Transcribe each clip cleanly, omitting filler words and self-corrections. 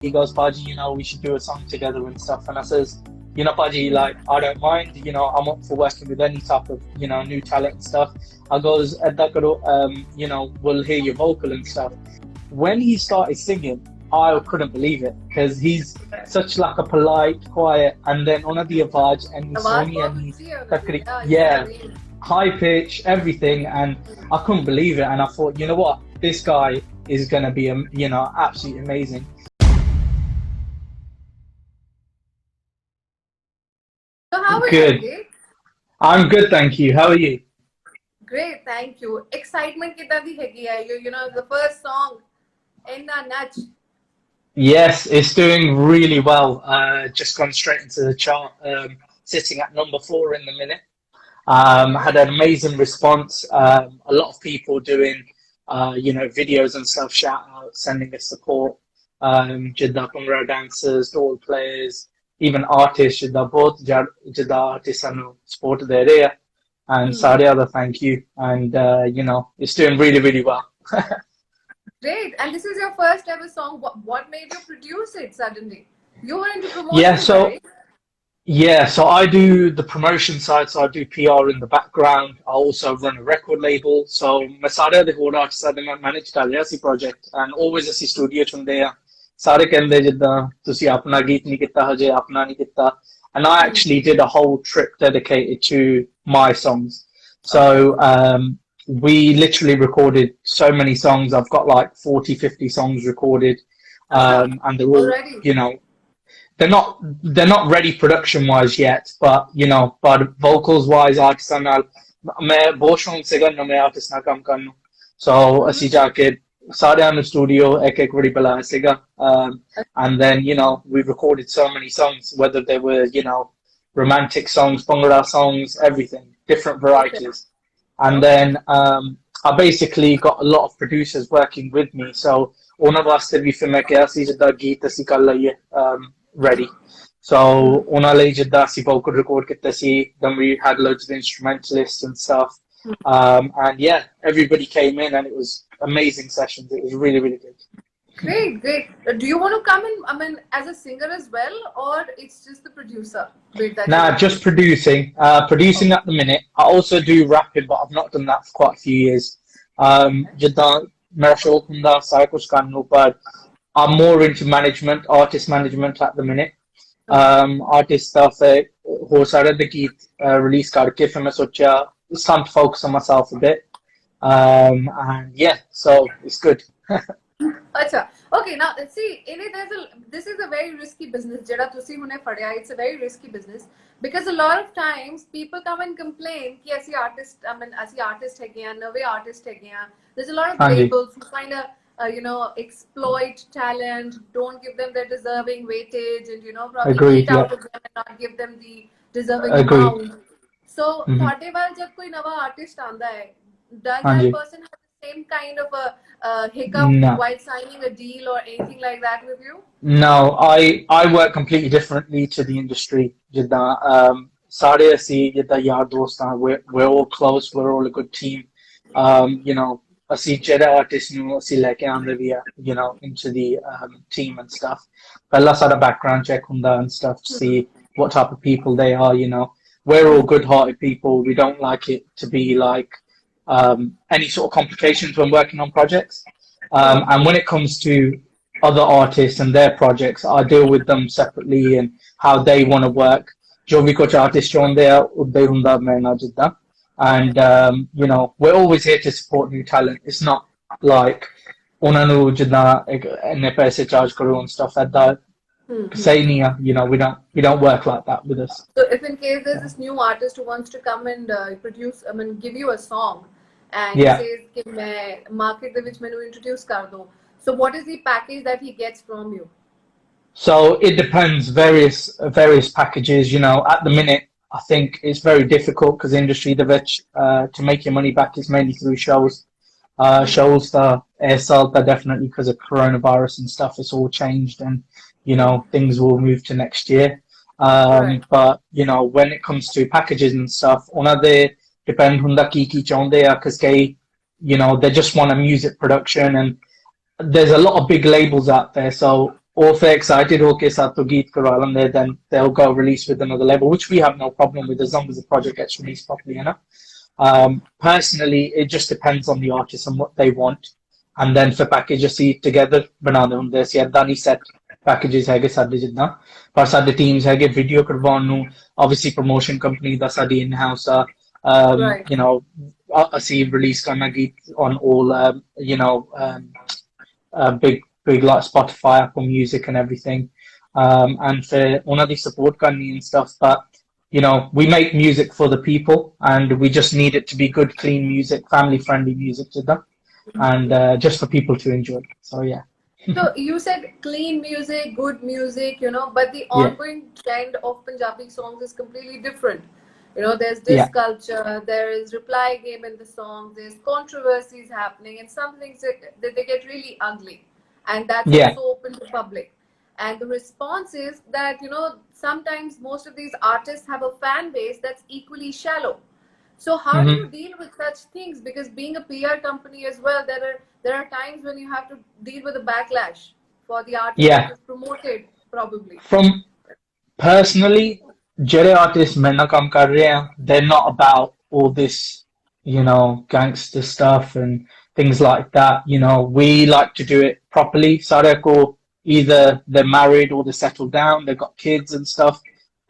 he goes, Paji, we should do a song together and stuff. And I says, Paji, like, I don't mind, I'm up for working with any type of, new talent and stuff. I goes, "Edda karo, we'll hear your vocal and stuff." When he started singing, I couldn't believe it because he's such like a polite, quiet, and then on the avaj and he's Sony and he's yeah, high pitch, everything, and I couldn't believe it. And I thought, you know what, this guy is gonna be, absolutely amazing. So how are Good. you? I'm good, thank you. How are you? Great, thank you. Excitement कितना दी हैगी है? The first song, Enna Nach. Yes, it's doing really well. Just gone straight into the chart, sitting at number 4 in the minute. Had an amazing response. A lot of people doing, videos and stuff, shout out, sending us support. Jidda Pungra dancers, door players, even artists, Jidda both Jidda artists and support their area. And Sari other thank you. And, it's doing really, really well. Great. And this is your first ever song. What made you produce it suddenly? You were into promotion, right? Yeah, so I do the promotion side, so I do PR in the background. I also run a record label. So Masada the whole artist I managed the project and always a studio chunde a. Sare kende jidda tusi apna geet nahi kitta haje apna nahi kitta. And I actually did a whole trip dedicated to my songs. So we literally recorded so many songs. I've got like 40, 50 songs recorded. And they're all, already? They're not ready production wise yet, but but vocals wise artists now मैं बहुत शौक से करना मैं artist ना काम करना so ਅਸੀਂ ਜਾ ਕੇ ਸਾਰਿਆਂ ਨੂੰ studio एक वारी बुलाया ਸੀगा and then we recorded so many songs, whether they were romantic songs, bhangra songs, everything, different varieties. And then I basically got a lot of producers working with me, so ਉਹਨਾਂ ਵਾਸਤੇ ਵੀ ਫਿਰ ਮੈਂ ਕਿਹਾ ਸੀ ਜਿੱਦਾਂ ਗੀਤ ਅਸੀਂ ਕਰ ਲਈਏ ready. So ਉਹਨਾਂ ਲਈ ਜਿੱਦਾਂ ਅਸੀਂ vocal record ਕੀਤਾ ਸੀ, then we had loads of instrumentalists and stuff. And yeah, everybody came in and it was amazing sessions. It was really, really good. Great, great. Do you want to come in, as a singer as well, or it's just the producer? Nah, just producing. Producing at the minute. I also do rapping, but I've not done that for quite a few years. Jidan mera shauq hunda saara kuch karne nu, but I'm more into management, artist management at the minute. Artist stuff ho sare the geet release karke fir main socha it's time to focus on myself a bit. And yeah, so it's good. Acha. Okay, now see, this is a very risky business. Jada tusi hune padya, it's a very risky business because a lot of times people come and complain ki asi artist hai gaya, nave artist hai gaya. There's a lot of labels who kind of exploit talent, don't give them their deserving weightage, and probably eat out of them and not give them the deserving amount. So, thate baal jab koi nawa artist aanda hai, does that person have the same kind of a hiccup while signing a deal or anything like that with you? No, I work completely differently to the industry. Jidda Sare asi jidda yaar dost hain, we're all close, we're all a good team. ਅਸੀਂ ਜਿਹੜੇ artist ਨੂੰ ਅਸੀਂ ਲੈ ਕੇ ਆਉਂਦੇ ਵੀ ਆ into the team and stuff. ਪਹਿਲਾਂ ਸਾਡਾ background check ਹੁੰਦਾ and stuff to see what type of people they are. We're all good-hearted people. We don't like it to be like any sort of complications when working on projects. And when it comes to other artists and their projects, I deal with them separately and how they want to work. Jo vi kuch artist chonde a udde hunda main na jidda. And we're always here to support new talent. It's not like ਉਹਨਾਂ ਨੂੰ ਜਿੱਦਾਂ ਇੰਨੇ ਪੈਸੇ charge ਕਰੋ and stuff like that. Say we don't work like that with us. So if in case there's this new artist who wants to come and produce, give you a song and says कि मैं market ਦੇ ਵਿੱਚ ਮੈਨੂੰ introduce ਕਰ ਦੋ, so what is the package that he gets from you? So it depends, various packages. At the minute I think it's very difficult because the industry to make your money back is mainly through shows. Shows the airsalt definitely because of coronavirus and stuff. It's all changed and things will move to next year. But when it comes to packages and stuff, they depend hunda ki chaunde a because they just want a music production and there's a lot of big labels out there. So or if they're excited, okay, Sato Geet Karalam there, then they'll go release with another label, which we have no problem with as long as the project gets released properly, you know. Personally, it just depends on the artist and what they want. And then for package ਅਸੀਂ together ਬਣਾਉਂਦੇ ਹੁੰਦੇ ਸੀ ਏਦਾਂ ਨਹੀਂ set packages ਹੈਗੇ ਸਾਡੇ ਜਿੱਦਾਂ ਪਰ ਸਾਡੇ teams ਹੈਗੇ video ਕਰਵਾਉਣ ਨੂੰ obviously promotion company ਦਾ ਸਾਡੀ in-house ਆ Right. you know ਅਸੀਂ release ਕਰਨਾ ਗੀਤ on all you know big like Spotify, Apple Music and everything and for ਉਹਨਾਂ ਦੀ support ਕਰਨੀ and stuff but you know we make music for the people and we just need it to be good clean music family friendly music ਜਿੱਦਾਂ and just for people to enjoy. So yeah. So you said clean music, good music, you know, but the ongoing trend of Punjabi songs is completely different. You know, there's this culture, there is reply game in the songs, there's controversies happening, and some things that they get really ugly, and that's also open to public. And the response is that, you know, sometimes most of these artists have a fan base that's equally shallow. So how do you deal with such things? Because being a PR company as well, there are times when you have to deal with a backlash for the artist that is promoted, probably. From personally, ਜਿਹੜੇ artists ਮੇਰੇ ਨਾਲ ਕੰਮ ਕਰ ਰਹੇ ਆ, they're not about all this, you know, gangster stuff and things like that. You know, we like to do it properly. ਸਾਰੇ ਕੋ either they're married or they're settled down, they've got kids and stuff.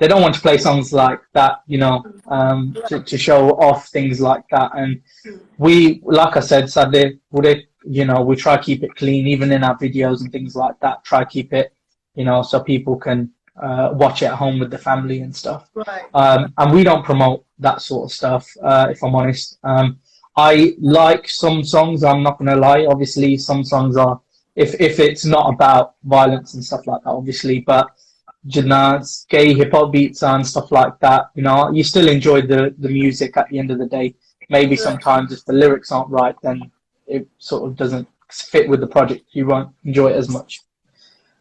They don't want to play songs like that, you know, to show off things like that. And we, like I said, Sadeh, you know, we try to keep it clean, even in our videos and things like that. Try to keep it, you know, so people can watch it at home with the family and stuff. Right. And we don't promote that sort of stuff, if I'm honest. I like some songs, I'm not going to lie. Obviously, some songs are, if it's not about violence and stuff like that, obviously, but jazz, gay hip hop beats and stuff like that, you know, you still enjoy the music at the end of the day. Maybe sometimes if the lyrics aren't right, then it sort of doesn't fit with the project. You won't enjoy it as much.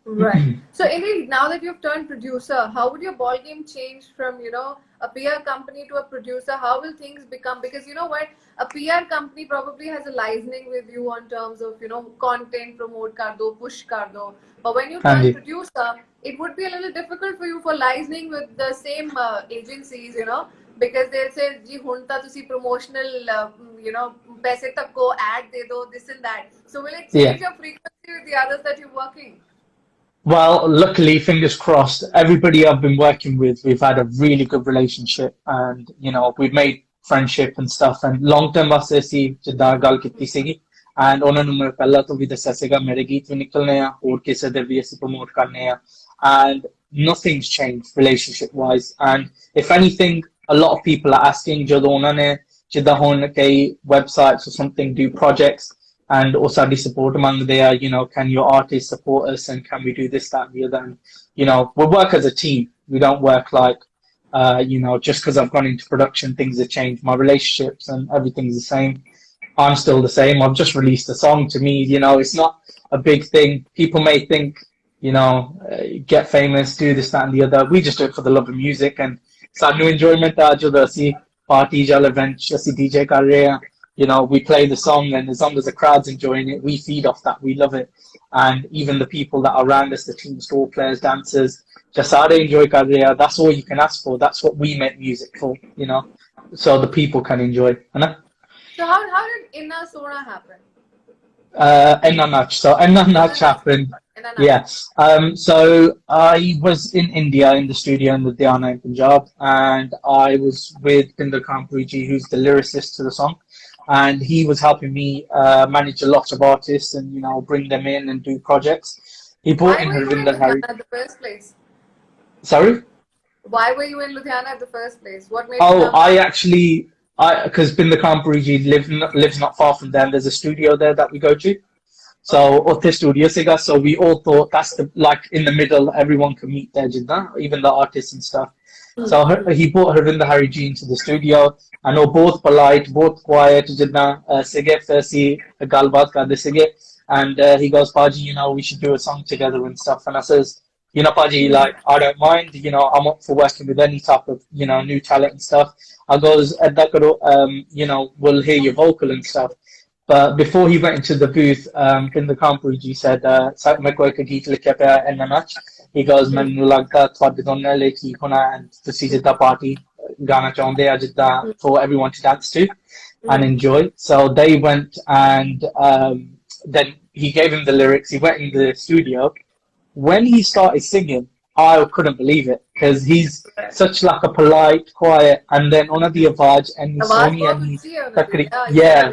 Right. So, Indi, now that you've turned producer, how would your ball game change from, you know, a PR company to a producer? How will things become? Because you know what, a PR company probably has a licensing with you on terms of, you know, content, promote kar do, push kar do. But when you turn producer, it would be a little difficult for you for licensing with the same agencies, you know, because they'll say, "Ji, hunta tusi promotional, you know, paise tak ko ad de do, this and that." So will it change your frequency with the others that you're working? Well, luckily, fingers crossed, everybody I've been working with, we've had a really good relationship and, you know, we've made friendship and stuff. And long term ਵਾਸਤੇ ਅਸੀਂ ਜਿੱਦਾਂ ਗੱਲ ਕੀਤੀ ਸੀਗੀ and ਉਹਨਾਂ ਨੂੰ ਮੈਂ ਪਹਿਲਾਂ ਤੋਂ ਵੀ ਦੱਸਿਆ ਸੀਗਾ ਮੇਰੇ ਗੀਤ ਵੀ ਨਿਕਲਣੇ ਆ ਹੋਰ ਕਿਸੇ ਦੇ ਵੀ ਅਸੀਂ ਪ੍ਰਮੋਟ ਕਰਨੇ ਆ and nothing's changed relationship wise. And if anything, a lot of people are asking ਜਦੋਂ ਉਹਨਾਂ ਨੇ ਜਿੱਦਾਂ ਹੁਣ ਕਈ websites or something do projects and also the support among there, you know, can your artists support us and can we do this, that, and the other? And, you know, we work as a team. We don't work like, you know, just because I've gone into production, things have changed. My relationships and everything's the same. I'm still the same. I've just released a song. To me, you know, it's not a big thing. People may think, you know, get famous, do this, that, and the other. We just do it for the love of music and new enjoyment. Party, events, DJ career. You know, we play the song and as long as the crowd's enjoying it, we feed off that. We love it. And even the people that are around us, the team store players, dancers, just how they enjoy career, that's all you can ask for. That's what we make music for, you know, so the people can enjoy. You know? So how did Enna Sona happen? Enna Nach. So Enna Nach happened. Yes. So I was in India in the studio in Ludhiana in Punjab and I was with Pinder Kampuji, who's the lyricist to the song. And he was helping me manage a lot of artists and, you know, bring them in and do projects. He brought in Harvinder Harry. At the first place? Sorry? Why were you in Ludhiana at the first place? What made you I actually, because Pinder Kampuji lives not far from there. And there's a studio there that we go to. So, Otte Studio Siga. So we all thought that's like in the middle, everyone can meet there, Jidda, even the artists and stuff. So he brought Harvinder Harry Ji into the studio. I know both polite, both quiet, jidna sige firsi galbaat karde sige and he goes, Paji, you know, we should do a song together and stuff. And I says, you know, Paji, like, I don't mind, you know, I'm up for working with any type of, you know, new talent and stuff. I goes, you know, we'll hear your vocal and stuff. But before he went into the booth, Kinder Kampuji said, "मैं कोई एक गीत लिखा पे Enna Nach." He goes, "मैंने लगता थोड़े दोनों ले ठीक होना and तुसी जिद्दा party गाना चाहते हैं जिद्दा for everyone to dance to and enjoy." So they went and then he gave him the lyrics. He went in the studio. When he started singing, I couldn't believe it because he's such like a polite, quiet, and then on the Avaj and yeah,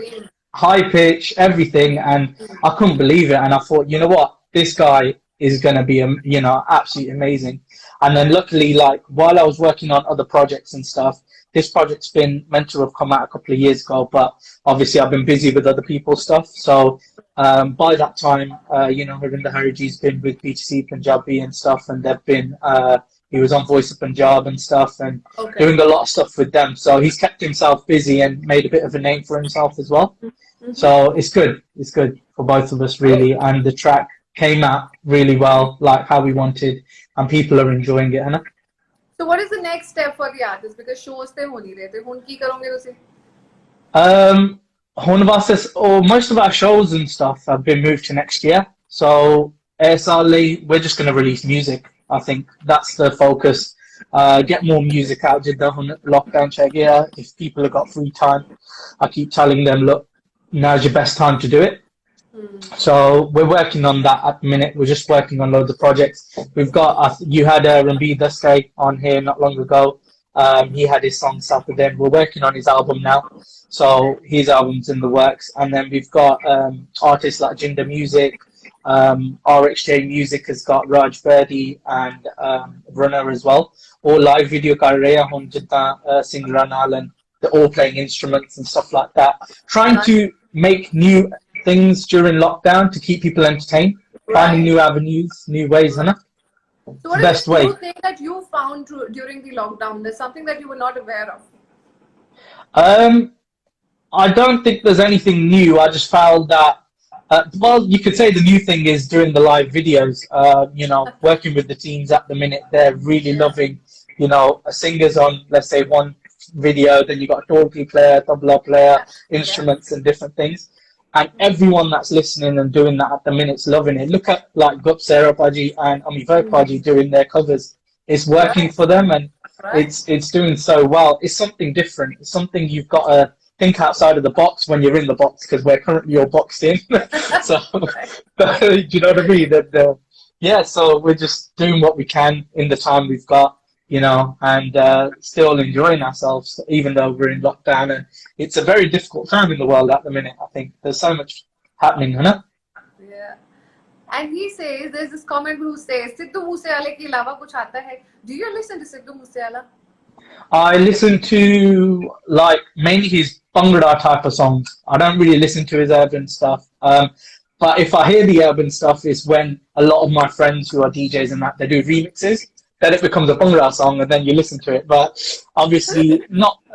high pitch, everything, and I couldn't believe it. And I thought, you know what, this guy is going to be, absolutely amazing. And then luckily, like while I was working on other projects and stuff, this project's been meant to have come out a couple of years ago, but obviously I've been busy with other people's stuff. So by that time, Harvinder Harry's been with BTC Punjabi and stuff, and they've been, he was on Voice of Punjab and stuff, and doing a lot of stuff with them. So he's kept himself busy and made a bit of a name for himself as well. So it's good. It's good for both of us, really. And the track came out really well, like how we wanted, and people are enjoying it. Anna? So what is the next step for the artist? Because shows te ho nahi rahe the. Hun ki karonge tusi? Most of our shows and stuff have been moved to next year. So ASRly, we're just going to release music. I think that's the focus. Get more music out. Lockdown check here. If people have got free time, I keep telling them, look, now's your best time to do it. So we're working on that at the minute. We're just working on loads of projects. We've got, you had Ranbir Dastai on here not long ago. He had his song Saturday. We're working on his album now. So his album's in the works. And then we've got artists like Jinder Music. RXJ Music has got Raj Verdi and Runner as well. All live video kar rahe hun jitna singer naal, and they're all playing instruments and stuff like that. Trying to make new things during lockdown to keep people entertained, finding new avenues, new ways, Anna. So what is the new thing that you found during the lockdown? There's something that you were not aware of. I don't think there's anything new. I just found that, well, you could say the new thing is doing the live videos. Working with the teams at the minute, they're really loving, singers on, let's say, one video, then you got a Dolby player, tabla player, instruments and different things. And everyone that's listening and doing that at the minute's loving it. Look at like Gup Sarah Paji and Amivar Paji doing their covers. It's working for them, and it's doing so well. It's something different. It's something you've got to think outside of the box when you're in the box, because we're currently all boxed in. So, do you know what I mean? Yeah, so we're just doing what we can in the time we've got, and still enjoying ourselves, even though we're in lockdown. And it's a very difficult time in the world at the minute. I think there's so much happening, Hannah. Yeah. And he says, there's this comment who says, Sidhu Moosewala ke alawa kuch aata hai. Do you listen to Sidhu Moosewala? I listen to mainly his Bhangra type of songs. I don't really listen to his urban stuff. But if I hear the urban stuff, it's when a lot of my friends who are DJs and that, they do remixes. Then it becomes a Bhangra song, and then you listen to it. But obviously,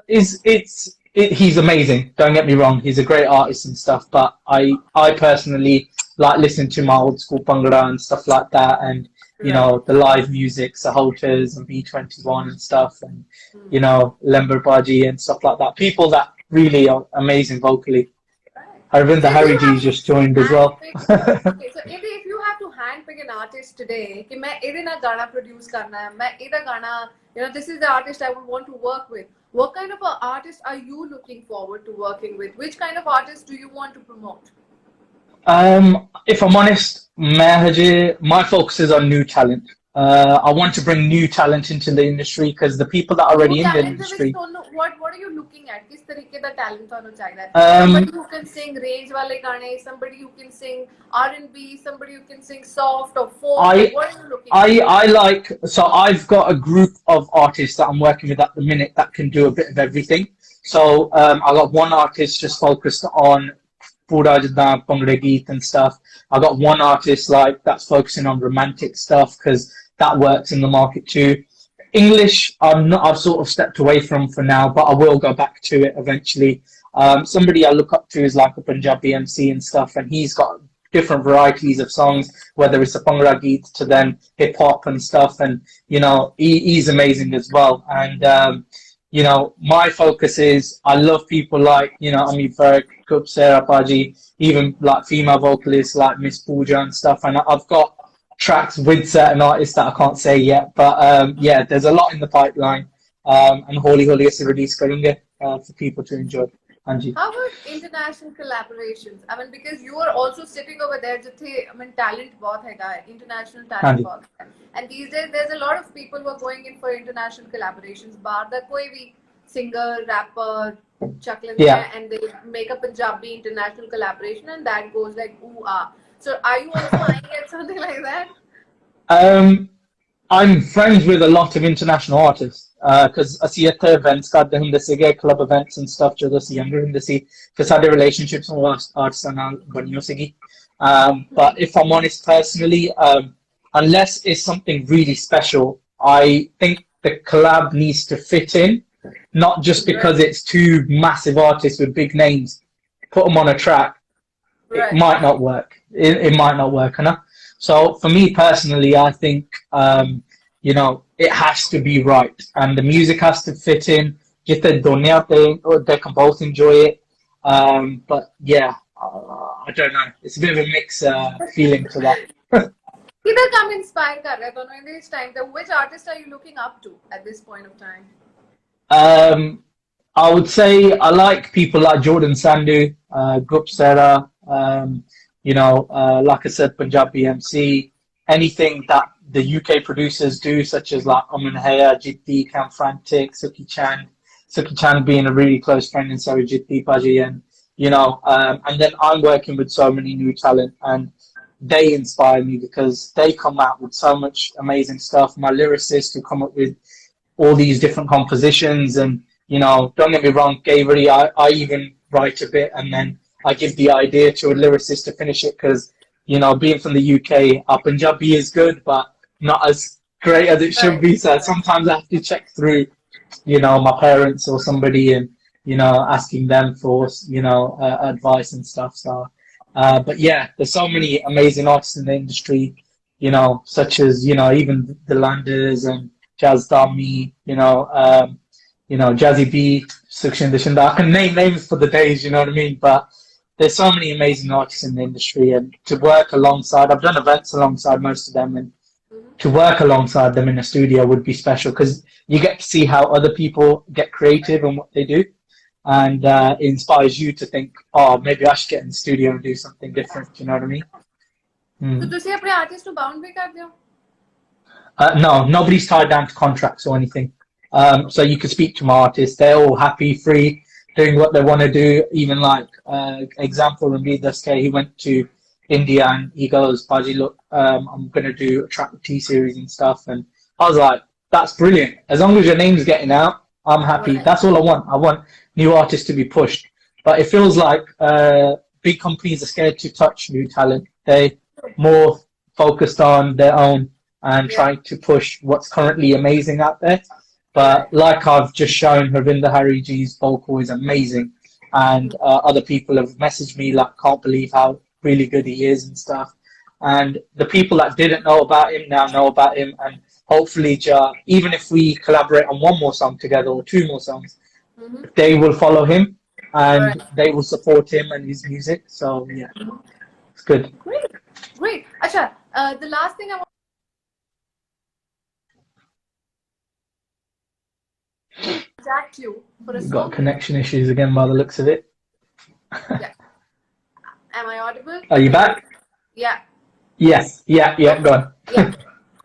he's amazing. Don't get me wrong; he's a great artist and stuff. But I personally like listening to my old school Bhangra and stuff like that, and the live music, Sahotas and B21 and stuff, and Lember Baji and stuff like that. People that really are amazing vocally. Harvinder Harry just joined as well. Okay, so if you have to handpick an artist today, कि मैं इधर ना गाना produce करना है, मैं इधर गाना, this is the artist I would want to work with. What kind of an artist are you looking forward to working with? Which kind of artist do you want to promote? If I'm honest, my focus is on new talent. I want to bring new talent into the industry, because the people that are already in the industry. What are you looking at? Kis tarike da talent tonu chahiye? Somebody who can sing range wale gaane, somebody who can sing R&B, somebody who can sing soft or folk. What are you looking at? So I've got a group of artists that I'm working with at the minute that can do a bit of everything. So I got one artist just focused on Pura Jadda, Bhangra Geet and stuff. I got one artist that's focusing on romantic stuff, because that works in the market too. English, I've sort of stepped away from for now, but I will go back to it eventually. Somebody I look up to is like a Punjabi MC and stuff, and he's got different varieties of songs, whether it's a Bhangra Geet to then hip hop and stuff, and he's amazing as well. And you know, my focus is I love people like, you know, Ami Berg, Kup Sarah Paji, even like female vocalists like Miss Pooja and stuff. And I've got tracks with certain artists that I can't say yet, but yeah, there's a lot in the pipeline. And holi holi se release karenge for people to enjoy. Anji. How about international collaborations? I mean, because you are also sitting over there, jithe, I mean, talent bahut hai guy, international talent bahut hai. And these days, there's a lot of people who are going in for international collaborations. Bahar da koi bhi singer, rapper, chuckling there, and they make a Punjabi international collaboration, and that goes like ooh ah. So, are you also eyeing at something like that? I'm friends with a lot of international artists because ਅਸੀਂ ਇੱਥੇ events ਕਰਦੇ ਹੁੰਦੇ ਸੀਗੇ club events and stuff ਜਦੋਂ ਅਸੀਂ younger ਹੁੰਦੇ ਸੀ ਫਿਰ ਸਾਡੇ relationships with artists ਨਾਲ ਬਣੀਆਂ ਸੀਗੀ but if I'm honest personally unless it's something really special I think the collab needs to fit in not just because it's two massive artists with big names put them on a track it might not work it might not work enough so for me personally I think you know, it has to be right, and the music has to fit in. Just they can both enjoy it. But yeah, I don't know. It's a bit of a mixed feeling to that. Kither come inspire kar raha hai in this time? Which artist are you looking up to at this point of time? I would say I like people like Jordan Sandhu, Gup Sarah. You know, like I said, Punjabi MC. Anything that the UK producers do, such as like Haya, Jitti, Cam Frantic, Suki Chan being a really close friend, and so Jitti Paji, and you know, and then I'm working with so many new talent, and they inspire me because they come out with so much amazing stuff. My lyricists who come up with all these different compositions, and you know, don't get me wrong, Gavery, I even write a bit, and then I give the idea to a lyricist to finish it because. You know, being from the UK, our Punjabi is good, but not as great as it should be. So sometimes I have to check through, you know, my parents or somebody and, you know, asking them for, you know, advice and stuff. So, but yeah, there's so many amazing artists in the industry, you know, such as, you know, even the Landers and Jazz Dami, you know, Jazzy B, Sukshin Dishinda. I can name names for the days, you know what I mean? But there's so many amazing artists in the industry, and to work alongside, I've done events alongside most of them, and to work alongside them in a studio would be special because you get to see how other people get creative and what they do, and it inspires you to think, oh, maybe I should get in the studio and do something different. You know what I mean? So, ਤੁਸੀਂ ਆਪਣੇ artist ਨੂੰ bound ਵੀ ਕਰਦੇ ਹੋ? No, nobody's tied down to contracts or anything. So you could speak to my artists; they're all happy, free. Doing what they want to do, even like example Ranveer Daske, he went to India and he goes, Baji, look, I'm gonna do a track with T-Series and stuff, and I was like, that's brilliant. As long as your name's getting out, I'm happy. That's all I want. I want new artists to be pushed. But it feels like big companies are scared to touch new talent. They're more focused on their own and trying to push what's currently amazing out there. But like I've just shown, Harvinder Harry G's vocal is amazing, and other people have messaged me like, can't believe how really good he is and stuff. And the people that didn't know about him now know about him, and hopefully, even if we collaborate on one more song together or two more songs, they will follow him and they will support him and his music. So yeah, it's good. Great. Acha, the last thing I want. You for a We've got connection issues again by the looks of it. Yeah. Am I audible? Are you back? Yeah. Yes. Yeah. Go on. Yeah.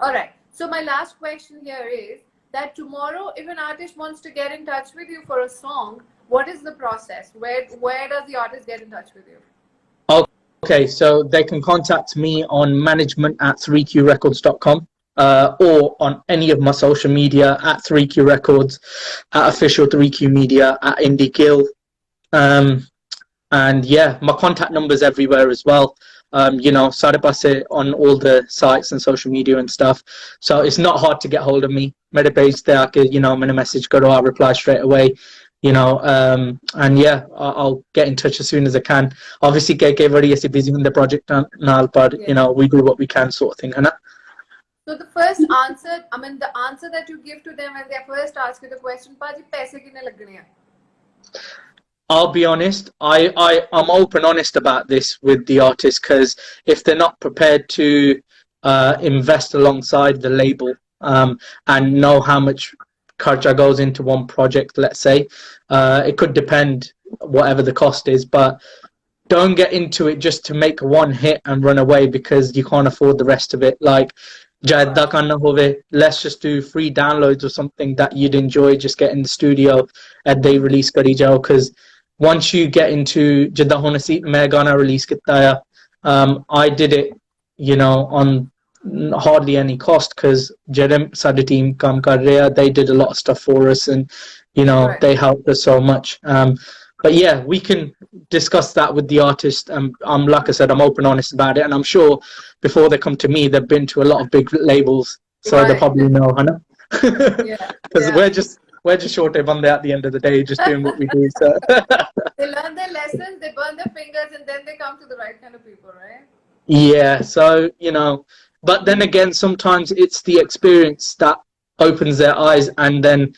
All right. So my last question here is that tomorrow, if an artist wants to get in touch with you for a song, what is the process? Where does the artist get in touch with you? Okay, so they can contact me on management@3qrecords.com. Or on any of my social media at 3Q Records, at official 3Q Media, at Indi Gill. And yeah, my contact number's everywhere as well. You know, Saripase on all the sites and social media and stuff. So it's not hard to get hold of me. Mere page there, you know, I'm in a message, go to, I'll reply straight away. You know, and yeah, I'll get in touch as soon as I can. Obviously, get very busy with the project now, but you know, we do what we can, sort of thing, and So the first answer, I mean, the answer that you give to them when they first ask you the question, Paji, paise kitne lagne hain? I'll be honest. I'm open honest about this with the artist, because if they're not prepared to invest alongside the label, and know how much kharcha goes into one project, let's say, it could depend whatever the cost is, but don't get into it just to make one hit and run away because you can't afford the rest of it. Like, Jadda Kanna Hove, let's just do free downloads or something that you'd enjoy. Just get in the studio and they release Kari Jao. Because once you get into Jadda Hona Si, main gana release kitta hai, I did it, on hardly any cost, because Jerem Sada team kam kar raha, they did a lot of stuff for us, and they helped us so much. But yeah, we can discuss that with the artist. Like I said, I'm open, honest about it, and I'm sure before they come to me, they've been to a lot of big labels, so they probably know, Hannah. Because we're just short bande at the end of the day, just doing what we do. So they learn their lessons, they burn their fingers, and then they come to the right kind of people, right? Yeah. So but then again, sometimes it's the experience that opens their eyes, and then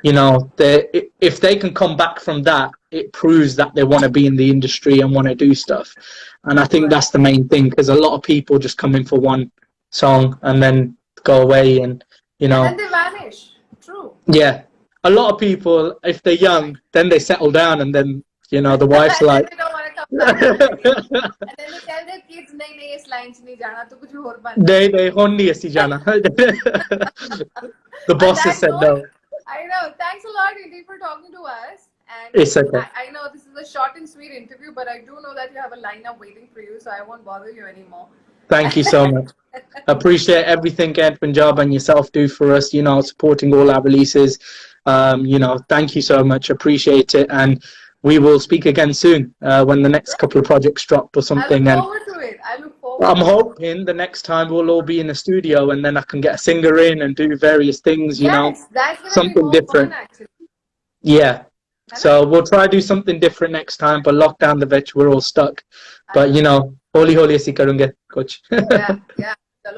if they can come back from that, it proves that they want to be in the industry and want to do stuff. And I think that's the main thing, because a lot of people just come in for one song and then go away, and and then they vanish. True. Yeah, a lot of people, if they're young, then they settle down, and then the wife's like, they don't want to come back. And then they tell their kids, nahi, is line se nahi jana, to kuch aur banna. They honni asi jana. The boss has said no. I know. Thanks a lot, Indi, for talking to us. And it's okay. I know this is a short and sweet interview, but I do know that you have a lineup waiting for you, so I won't bother you anymore. Thank you so much. Appreciate everything Ent Punjab and yourself do for us, supporting all our releases. Thank you so much. Appreciate it. And we will speak again soon when the next couple of projects drop or something. I look forward to it. I'm hoping the next time we'll all be in the studio, and then I can get a singer in and do various things, that's something different. Fun, actually. Yeah. So we'll try to do something different next time, but lock down the veg, we're all stuck. But holy asi karunge kuch. yeah. So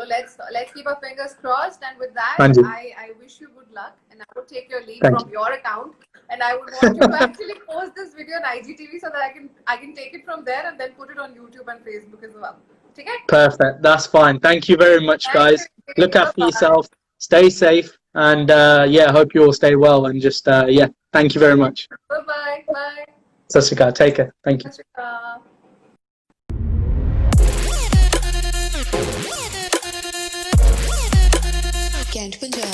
let's keep our fingers crossed, and with that, I wish you good luck, and I would take your lead from your account, and I would want you to actually post this video on IGTV so that I can take it from there and then put it on YouTube and Facebook as well. Okay? Perfect. That's fine. Thank you very much, guys. Look after yourself. Stay safe, and hope you all stay well, and just thank you very much. Bye. Bye. Sasrika, take care. Thank you. Kent Punjab.